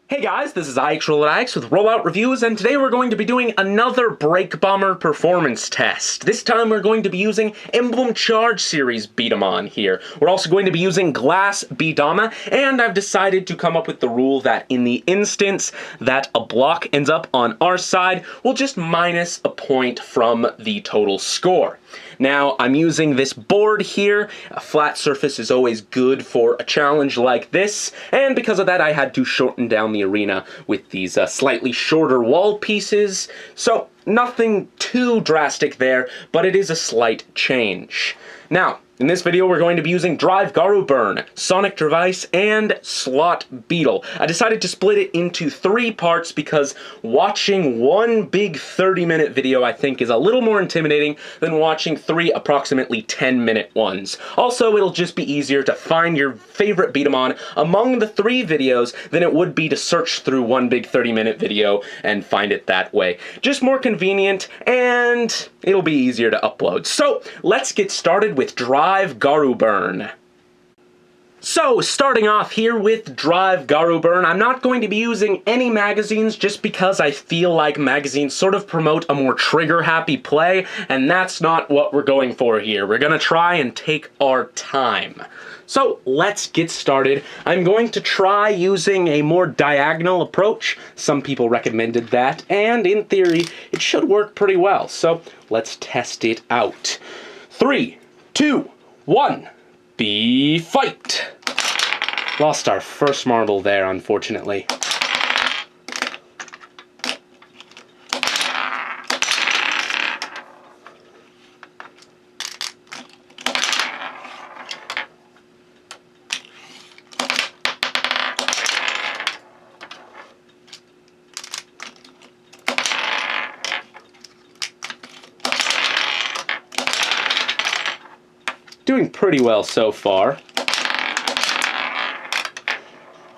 Hey guys, this is iCharge with Rollout Reviews, and today we're going to be doing another Brake Bomber performance test. This time we're going to be using Emblem Charge Series B-Daman here. We're also going to be using Glass B-Daman, and I've decided to come up with the rule that in the instance that a block ends up on our side, we'll just minus a point from the total score. Now, I'm using this board here. A flat surface is always good for a challenge like this, and because of that I had to shorten down the arena with these slightly shorter wall pieces. So, nothing too drastic there, but it is a slight change. Now, in this video we're going to be using Garuburn, Sonic Dravise, and Slot Beetle. I decided to split it into 3 parts because watching one big 30-minute video I think is a little more intimidating than watching 3 approximately 10-minute ones. Also, it'll just be easier to find your favorite Beedle among the 3 videos than it would be to search through one big 30-minute video and find it that way. Just more convenient, and it'll be easier to upload. So, let's get started with Garuburn. So, starting off here with Garuburn, I'm not going to be using any magazines just because I feel like magazines sort of promote a more trigger-happy play, and that's not what we're going for here. We're gonna try and take our time. So, let's get started. I'm going to try using a more diagonal approach. Some people recommended that, and in theory, it should work pretty well. So, let's test it out. 3, 2, 1, fight! Lost our first marble there, unfortunately. Doing pretty well so far.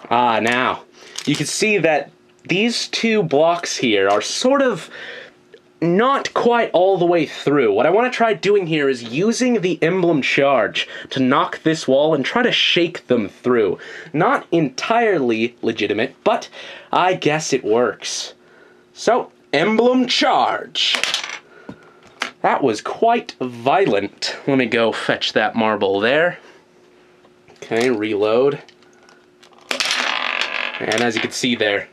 Now, you can see that these 2 blocks here are sort of not quite all the way through. What I want to try doing here is using the Emblem Charge to knock this wall and try to shake them through. Not entirely legitimate, but I guess it works. So, Emblem Charge. That was quite violent. Let me go fetch that marble there. Okay, reload. And as you can see there,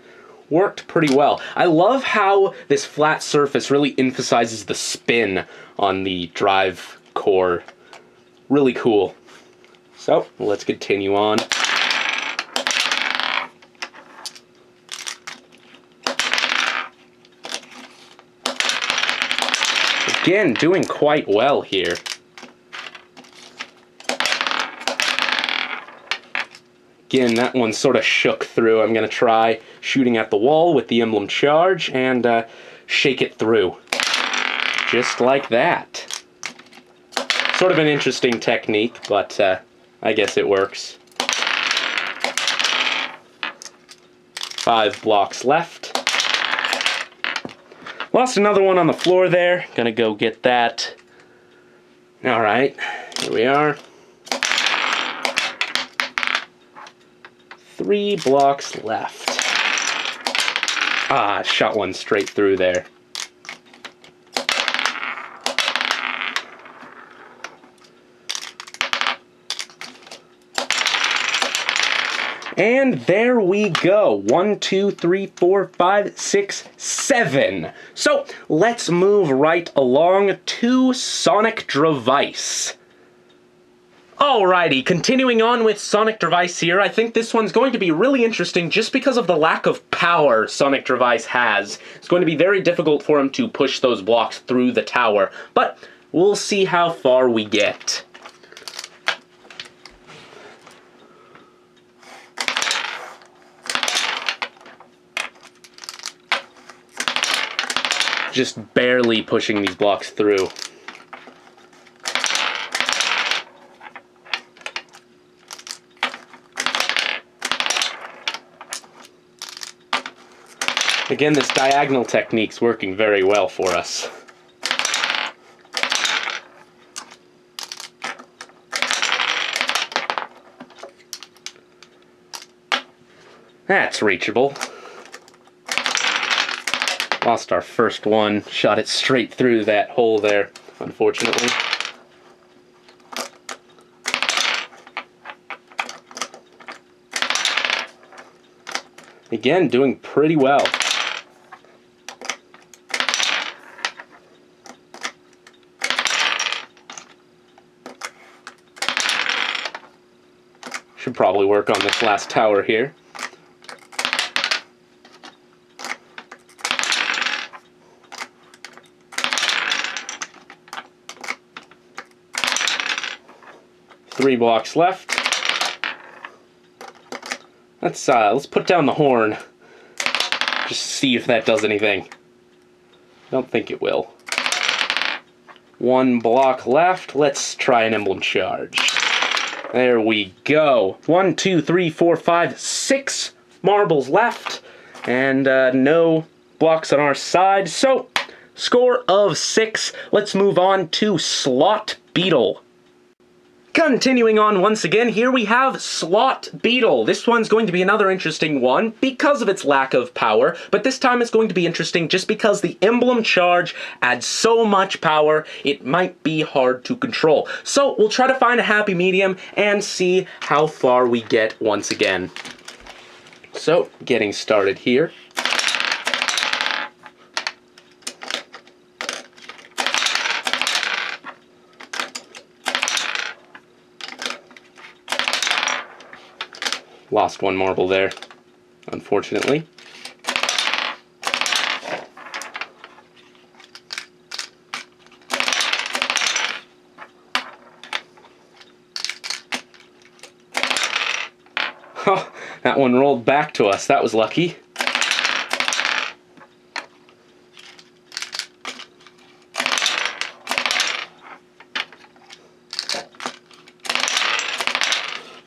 worked pretty well. I love how this flat surface really emphasizes the spin on the drive core. Really cool. So, let's continue on. Again, doing quite well here. Again, that one sort of shook through. I'm going to try shooting at the wall with the Emblem Charge and shake it through. Just like that. Sort of an interesting technique, but I guess it works. 5 blocks left. Lost another one on the floor there. Gonna go get that. Alright, here we are. 3 blocks left. Shot one straight through there. And there we go. 1, 2, 3, 4, 5, 6, 7. So, let's move right along to Sonic Dravise. Alrighty, continuing on with Sonic Dravise here, I think this one's going to be really interesting just because of the lack of power Sonic Dravise has. It's going to be very difficult for him to push those blocks through the tower, but we'll see how far we get. Just barely pushing these blocks through. Again, this diagonal technique's working very well for us. That's reachable. Lost our first one. Shot it straight through that hole there, unfortunately. Again, doing pretty well. Should probably work on this last tower here. Three blocks left. Let's put down the horn. Just see if that does anything. I don't think it will. One block left. Let's try an emblem charge. There we go. 1, 2, 3, 4, 5, 6 marbles left. And no blocks on our side. So, score of 6. Let's move on to Slot Beetle. Continuing on once again, here we have Slot Beetle. This one's going to be another interesting one because of its lack of power, but this time it's going to be interesting just because the emblem charge adds so much power, it might be hard to control. So we'll try to find a happy medium and see how far we get once again. So, getting started here. Lost one marble there, unfortunately. Oh, that one rolled back to us. That was lucky.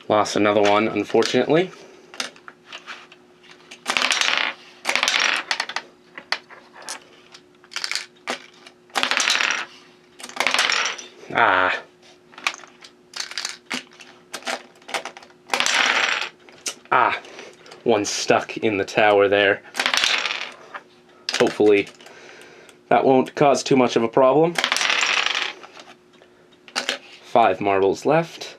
Lost another one, unfortunately. One stuck in the tower there. Hopefully that won't cause too much of a problem. 5 marbles left.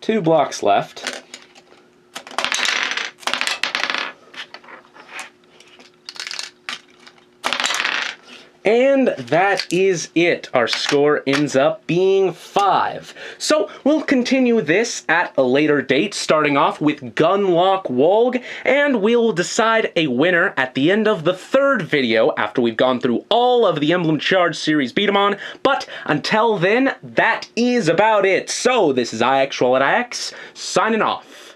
Two blocks left. And that is it. Our score ends up being 5. So we'll continue this at a later date, starting off with Gunlock Wolg, and we'll decide a winner at the end of the 3rd video after we've gone through all of the Emblem Charge series B-Daman. But until then, that is about it. So this is iActual at iX, signing off.